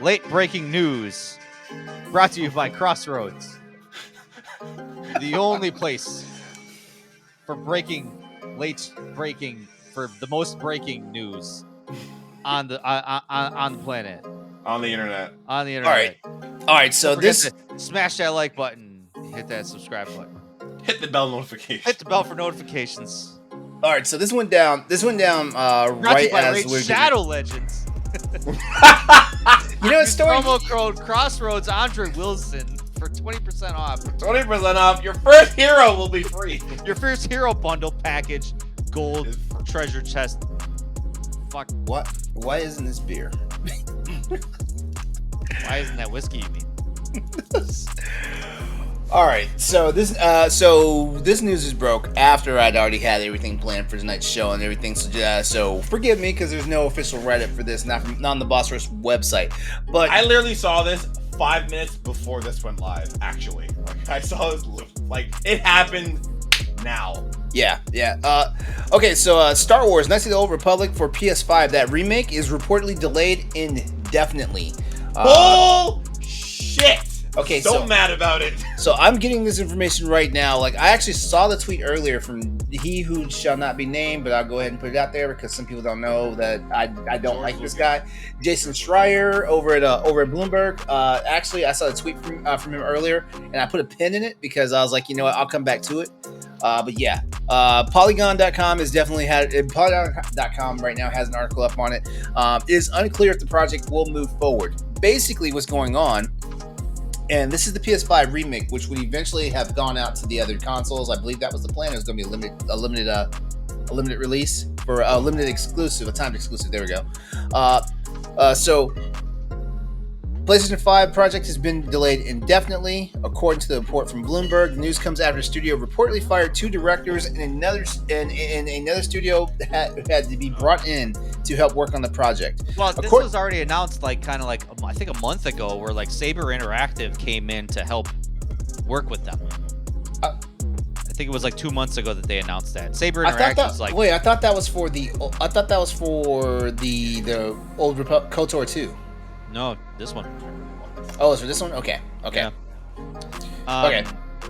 Late breaking news brought to you by Crossroads, the only place for the most breaking news on the planet, On the internet. All right. So this smash that like button, hit that subscribe button, hit the bell notification. hit the bell for notifications. All right. So this went down. Right as we're Shadow Legends. You know, it's promo code Crossroads Andre Wilson for 20% off. 20% off. Your first hero will be free. Your first hero bundle package, gold treasure chest. Fuck. What? Why isn't this beer? Why isn't that whiskey? You mean? All right. So this news is broke after I'd already had everything planned for tonight's show and everything. So forgive me because there's no official Reddit for this, not on the Boss Rush website. But I literally saw this 5 minutes before this went live. Actually, like I saw this, like it happened now. Yeah. Okay, so Star Wars: Knights of the Old Republic for PS5. That remake is reportedly delayed indefinitely. Bullshit! Okay, so mad about it. So I'm getting this information right now. Like, I actually saw the tweet earlier from he who shall not be named, but I'll go ahead and put it out there because some people don't know that I don't like this guy, Jason Schreier over at Bloomberg. Actually, I saw a tweet from him earlier, and I put a pin in it because I was like, you know what, I'll come back to it. But yeah, Polygon.com is definitely Polygon.com right now has an article up on it. It is unclear if the project will move forward. Basically, what's going on. And this is the PS5 remake, which would eventually have gone out to the other consoles. I believe that was the plan. It was going to be a limited release for a limited exclusive, a timed exclusive. There we go. So PlayStation 5 project has been delayed indefinitely, according to the report from Bloomberg. The news comes after the studio reportedly fired 2 directors, and another studio had to be brought in to help work on the project. Well, this was already announced, I think a month ago, where Saber Interactive came in to help work with them. I think it was 2 months ago that they announced that. Saber Interactive was wait, I thought that was for the old KOTOR 2. No, this one. Oh, it's for this one? Okay. Yeah. Okay.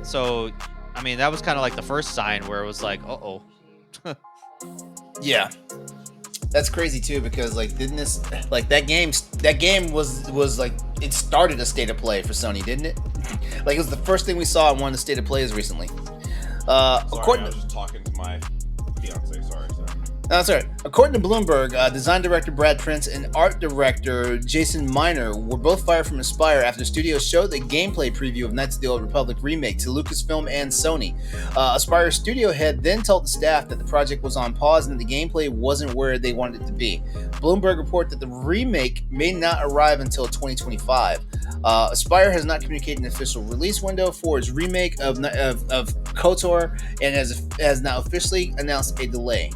So, I mean, that was kind of the first sign where it was uh-oh. Yeah. That's crazy too because didn't this that game was it started a state of play for Sony, didn't it? It was the first thing we saw in one of the state of plays recently. I was just talking to my fiance. Sorry. No, sorry. According to Bloomberg, design director Brad Prince and art director Jason Miner were both fired from Aspyr after the studio showed the gameplay preview of Knights of the Old Republic remake to Lucasfilm and Sony. Aspyr's studio head then told the staff that the project was on pause and that the gameplay wasn't where they wanted it to be. Bloomberg reported that the remake may not arrive until 2025. Aspyr has not communicated an official release window for its remake of KOTOR and has now officially announced a delay.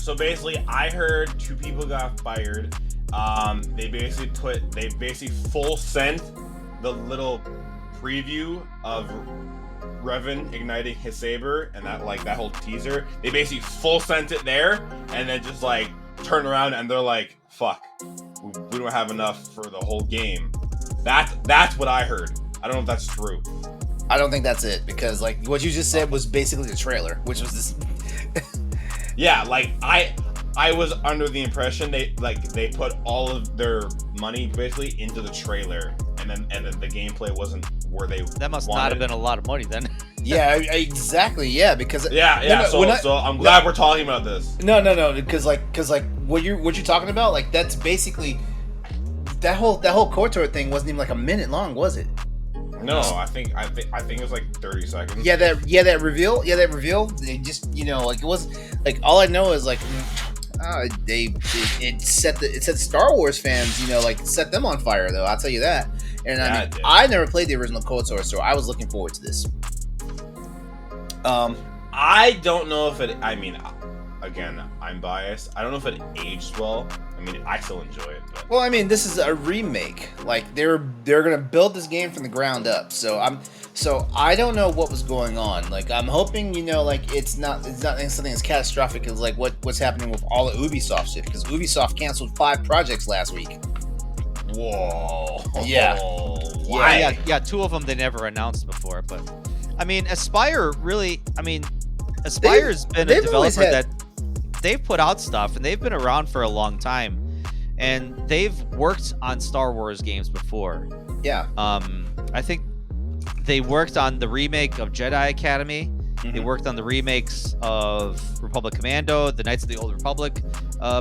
So basically I heard 2 people got fired. They basically full sent the little preview of Revan igniting his saber and that whole teaser. They basically full sent it there and then just turn around and they're like, fuck, we don't have enough for the whole game. That's what I heard. I don't know if that's true. I don't think that's it because what you just said was basically the trailer, which was this. Yeah, I was under the impression they put all of their money basically into the trailer, and then the gameplay wasn't where they That must wanted. Not have been a lot of money then. Yeah, exactly. Yeah, because So I'm glad we're talking about this. No, because what you're talking about, that's basically that whole KOTOR thing wasn't even a minute long, was it? No, I think it was 30 seconds. Yeah, that reveal. They just it was all I know is it set Star Wars fans set them on fire though. I'll tell you that. And I never played the original KOTOR, so I was looking forward to this. I don't know if it. I mean, again, I'm biased. I don't know if it aged well. I mean, I still enjoy it. But. Well, I mean, this is a remake. They're gonna build this game from the ground up. So I don't know what was going on. I'm hoping it's not something as catastrophic as what's happening with all the Ubisoft shit because Ubisoft canceled 5 projects last week. Whoa. Yeah. Why? Yeah. 2 of them they never announced before, but I mean, Aspyr really. I mean, Aspyr's been a developer that they've put out stuff, and they've been around for a long time, and they've worked on Star Wars games before. Yeah. I think they worked on the remake of Jedi Academy. Mm-hmm. They worked on the remakes of Republic Commando, the Knights of the Old Republic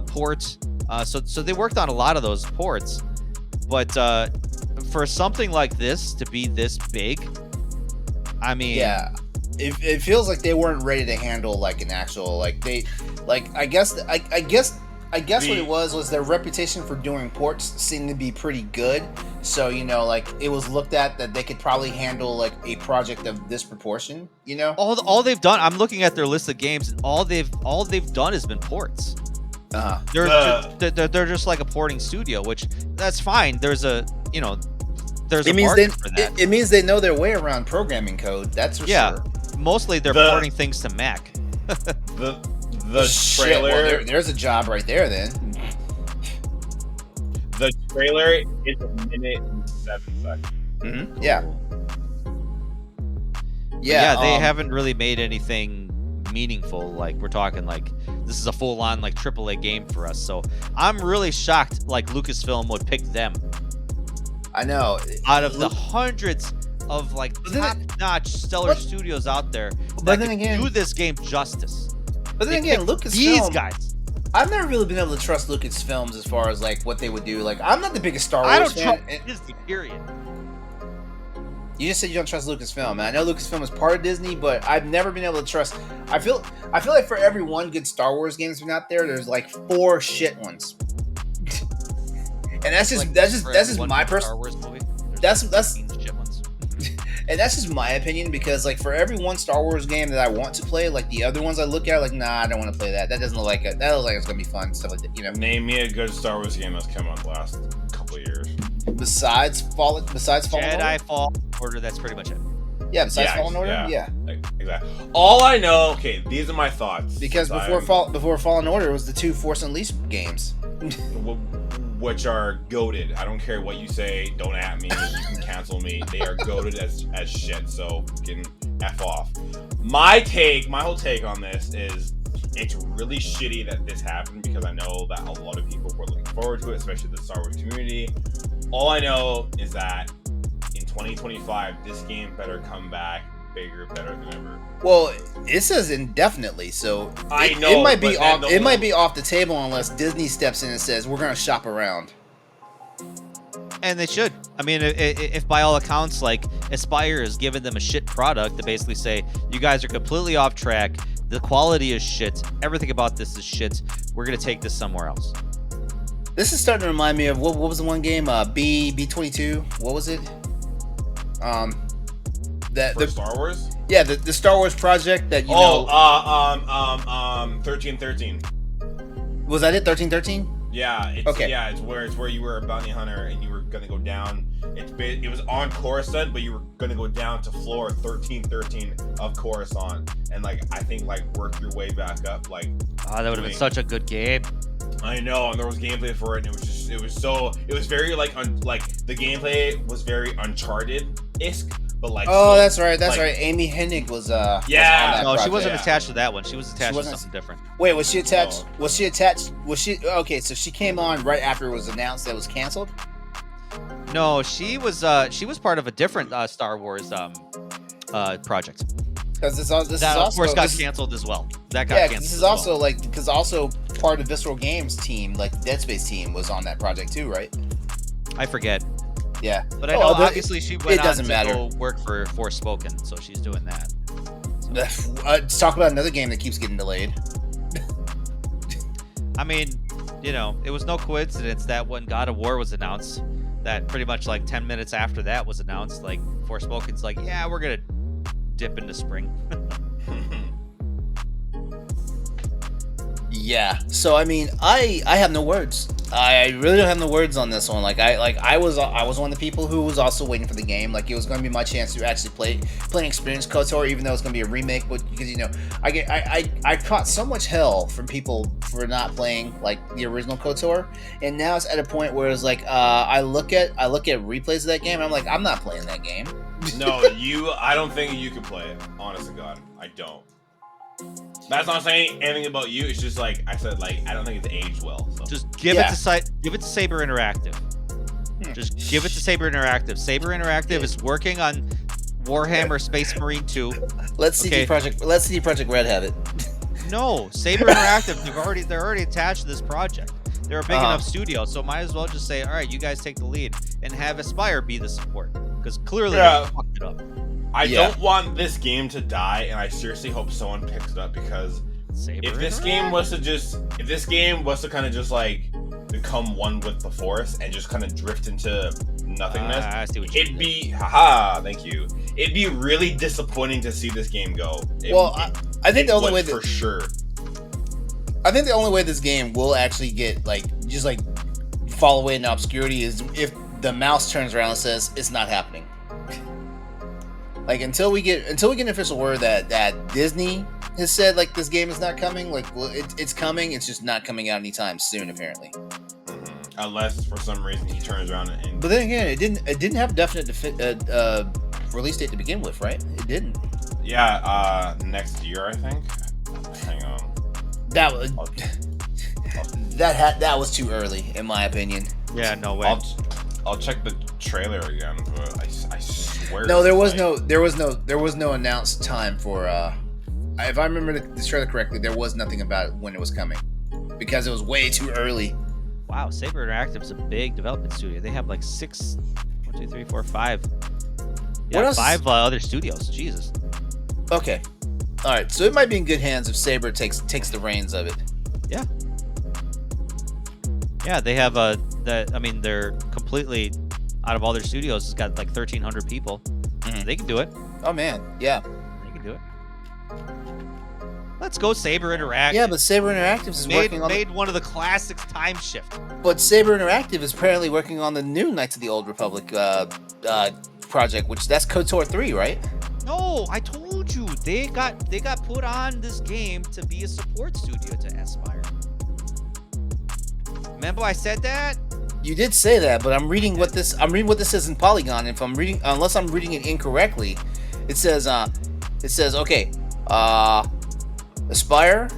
port. So they worked on a lot of those ports. But for something like this to be this big, I mean, yeah, it feels like they weren't ready to handle like an actual I guess what it was their reputation for doing ports seemed to be pretty good. So, you know, like it was looked at that they could probably handle like a project of this proportion, you know? All they've done, I'm looking at their list of games, and all they've done has been ports. They're just like a porting studio, which that's fine. There's a market for that. It means they know their way around programming code. That's for sure. Mostly they're porting things to Mac. The trailer. Well, there's a job right there then. The trailer is 1 minute and 7 seconds. Mm-hmm. Yeah. Yeah, they haven't really made anything meaningful. Like, we're talking like this is a full-on like AAA game for us. So I'm really shocked like Lucasfilm would pick them. I know. Out of the hundreds of like top-notch stellar studios out there that can do this game justice. But then again, Lucasfilm, these guys. I've never really been able to trust Lucasfilms as far as like what they would do. Like, I'm not the biggest Star Wars I don't fan. trust Disney, period. You just said you don't trust Lucasfilm, and I know Lucasfilm is part of Disney, but I've never been able to trust. I feel like for every one good Star Wars game that's been out there, there's like 4 shit ones. And that's just my personal. That's shit ones. And that's just my opinion, because like for every one Star Wars game that I want to play, like the other ones I look at, like, nah, I don't want to play that. That doesn't look like it. That looks like it's gonna be fun, stuff like that. You know. Name me a good Star Wars game that's come out the last couple of years. Besides Fallen Jedi Fallen Order, that's pretty much it. Yeah, besides Fallen Order, yeah. Exactly. All I know, okay, these are my thoughts. Because before Fallen Order was the 2 Force Unleashed games. Which are goated. I don't care what you say. Don't at me. You can cancel me. They are goated as shit. So can F off. My whole take on this is it's really shitty that this happened, because I know that a lot of people were looking forward to it, especially the Star Wars community. All I know is that in 2025, this game better come back bigger, better than ever. Well, it says indefinitely, so I know it might be off. It might be off the table unless Disney steps in and says we're going to shop around. And they should. I mean, if by all accounts, like Aspyr has given them a shit product to basically say you guys are completely off track, the quality is shit, everything about this is shit, we're going to take this somewhere else. This is starting to remind me of what was the one game? B22. What was it? The Star Wars? Yeah, the Star Wars project that 1313. Was that it? 1313? Yeah. It's where you were a bounty hunter and you were gonna go down. It was on Coruscant, but you were gonna go down to floor 1313 of Coruscant, and like I think like work your way back up. Like, that would have been such a good game. I know, and there was gameplay for it, and it was very like the gameplay was very Uncharted-esque. But like, that's right. Amy Hennig was no, project. she wasn't attached to that one. She was attached to something different. Wait, was she attached? Was she okay? So she came on right after it was announced that it was canceled. No, she was part of a different Star Wars project. Because this of course got canceled as well. That got canceled. This is also because also part of Visceral Games team, like the Dead Space team, was on that project too, right? I forget. Yeah, but I know obviously she went on to go work for Forspoken, so she's doing that. So. Let's talk about another game that keeps getting delayed. I mean, it was no coincidence that when God of War was announced, that pretty much like 10 minutes after that was announced, like Forspoken's like, yeah, we're gonna dip into spring. Yeah. So I mean, I have no words. I really don't have no words on this one. I was one of the people who was also waiting for the game. Like, it was going to be my chance to actually play and experience KOTOR, even though it's going to be a remake. But because I caught so much hell from people for not playing like the original KOTOR, and now it's at a point where it's like I look at replays of that game, and I'm like, I'm not playing that game. No, I don't think you can play it. Honest to God, I don't. That's not saying anything about you. It's just like I said, like I don't think it's aged well. So. Just give it to Saber Interactive. Just give it to Saber Interactive. Saber Interactive is working on Warhammer Space Marine 2. Let's see Project Red have it. No, Saber Interactive. They're already attached to this project. They're a big enough studio, so might as well just say, all right, you guys take the lead and have Aspyr be the support, because clearly they fucked it up. I don't want this game to die, and I seriously hope someone picks it up, because if this game was to kind of just like become one with the Force and just kind of drift into nothingness, it'd be thank you. It'd be really disappointing to see this game go. I think the only way for sure. I think the only way this game will actually get fall away in obscurity is if the mouse turns around and says it's not happening. Like until we get an official word that Disney has said like this game is not coming, it's coming, it's just not coming out anytime soon apparently. Mm-hmm. Unless for some reason he turns around and. But then again, it didn't have a definite release date to begin with, right? It didn't. Yeah, next year I think. Hang on. That was too early in my opinion. Yeah, no way. I'll check the trailer again, but I swear. No, there was no announced time for. If I remember the trailer correctly, there was nothing about when it was coming, because it was way too early. Wow, Saber Interactive is a big development studio. They have like 6, 1, 2, 3, 4, 5. Yeah, what else? 5 other studios. Jesus. Okay. All right. So it might be in good hands if Saber takes the reins of it. Yeah. Yeah, they have they're completely out of all their studios. It's got like 1,300 people. Mm-hmm. They can do it. Oh man, yeah. They can do it. Let's go Saber Interactive. Yeah, but Saber Interactive is working on one of the classics, Time Shift. But Saber Interactive is apparently working on the new Knights of the Old Republic project, which that's KOTOR 3, right? No, I told you they got put on this game to be a support studio to Aspyr. Remember I said that? You did say that, but I'm reading what this says in Polygon. Unless I'm reading it incorrectly, it says okay, Aspyr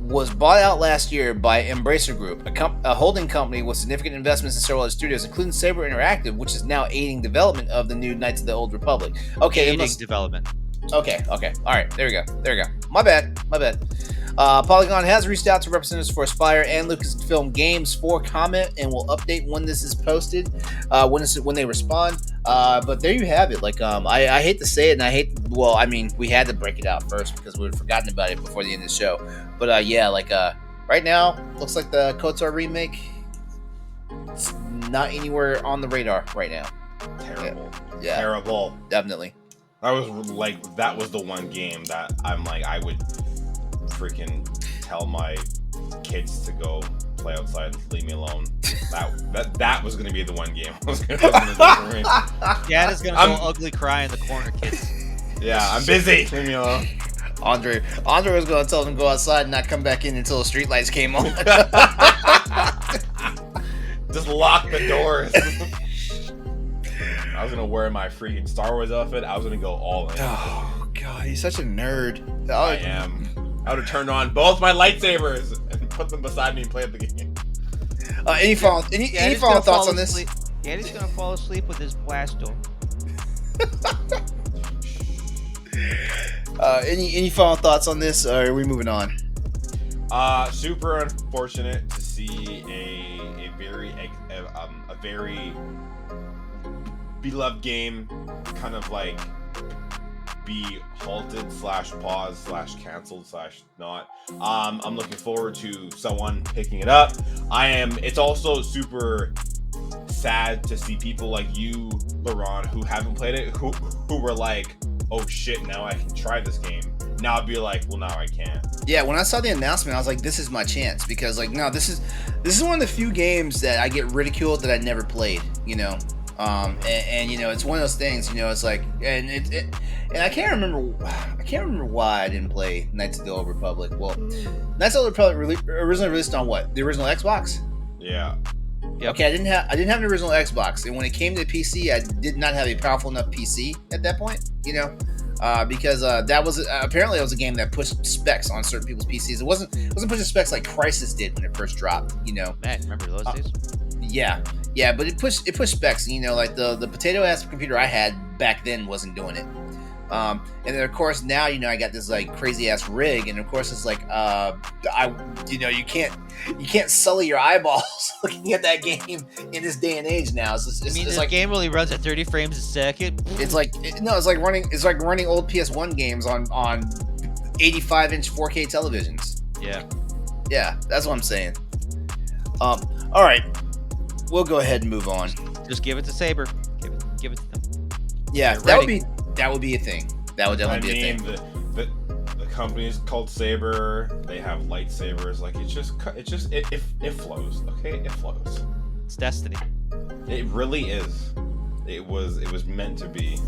was bought out last year by Embracer Group, a holding company with significant investments in several other studios, including Saber Interactive, which is now aiding development of the new Knights of the Old Republic. Okay, development. Okay. All right, there we go. My bad. Polygon has reached out to representatives for Aspyr and Lucasfilm Games for comment, and will update when this is posted, when they respond. But there you have it. I hate to say it, and we had to break it out first because we had forgotten about it before the end of the show. But right now, looks like the KOTOR remake, it's not anywhere on the radar right now. Terrible. Yeah. Terrible. Definitely. That was the one game that I'm like, I would freaking tell my kids to go play outside and leave me alone. That was gonna be the one game I was gonna do for me. Dad is gonna go ugly cry in the corner, kids. Yeah, I'm busy. Leave me alone. Andre was gonna tell them to go outside and not come back in until the streetlights came on. Just lock the doors. I was gonna wear my freaking Star Wars outfit. I was gonna go all in. Oh god, he's such a nerd. I am. I would have turned on both my lightsabers and put them beside me and played the game. Any final thoughts on this? Daddy's gonna fall asleep with his blaster. Any final thoughts on this, or are we moving on? Super unfortunate to see a very beloved game kind of like be halted / paused / canceled / not. I'm looking forward to someone picking it up. It's also super sad to see people like you, Laurent, who haven't played it, who were like, oh shit, now I can try this game, now I'd be like, well, now I can't. Yeah, when I saw the announcement, I was like, this is my chance, because like, no, this is one of the few games that I get ridiculed that I never played, you know. And you know, it's one of those things, you know, it's like, and and I can't remember why I didn't play Knights of the Old Republic. Well, Knights of the Old Republic originally released on what? The original Xbox? Yeah. Yep. Okay, I didn't have an original Xbox, and when it came to PC, I did not have a powerful enough PC at that point, you know, because that was apparently it was a game that pushed specs on certain people's PCs. It wasn't pushing specs like Crysis did when it first dropped, you know. Man, remember those days? Yeah, but it pushed specs. You know, like the potato ass computer I had back then wasn't doing it. And then of course now, you know, I got this like crazy ass rig, and of course it's like you can't sully your eyeballs looking at that game in this day and age now. It's this like game really runs at 30 frames a second. It's like running old PS1 games on 85-inch 4K televisions. Yeah, that's what I'm saying. All right, we'll go ahead and move on. Just give it to Saber. Give it to them. Yeah, that would be a thing. That would definitely be a thing. The company's called Saber. They have lightsabers. Like it flows. Okay, it flows. It's destiny. It really is. It was meant to be.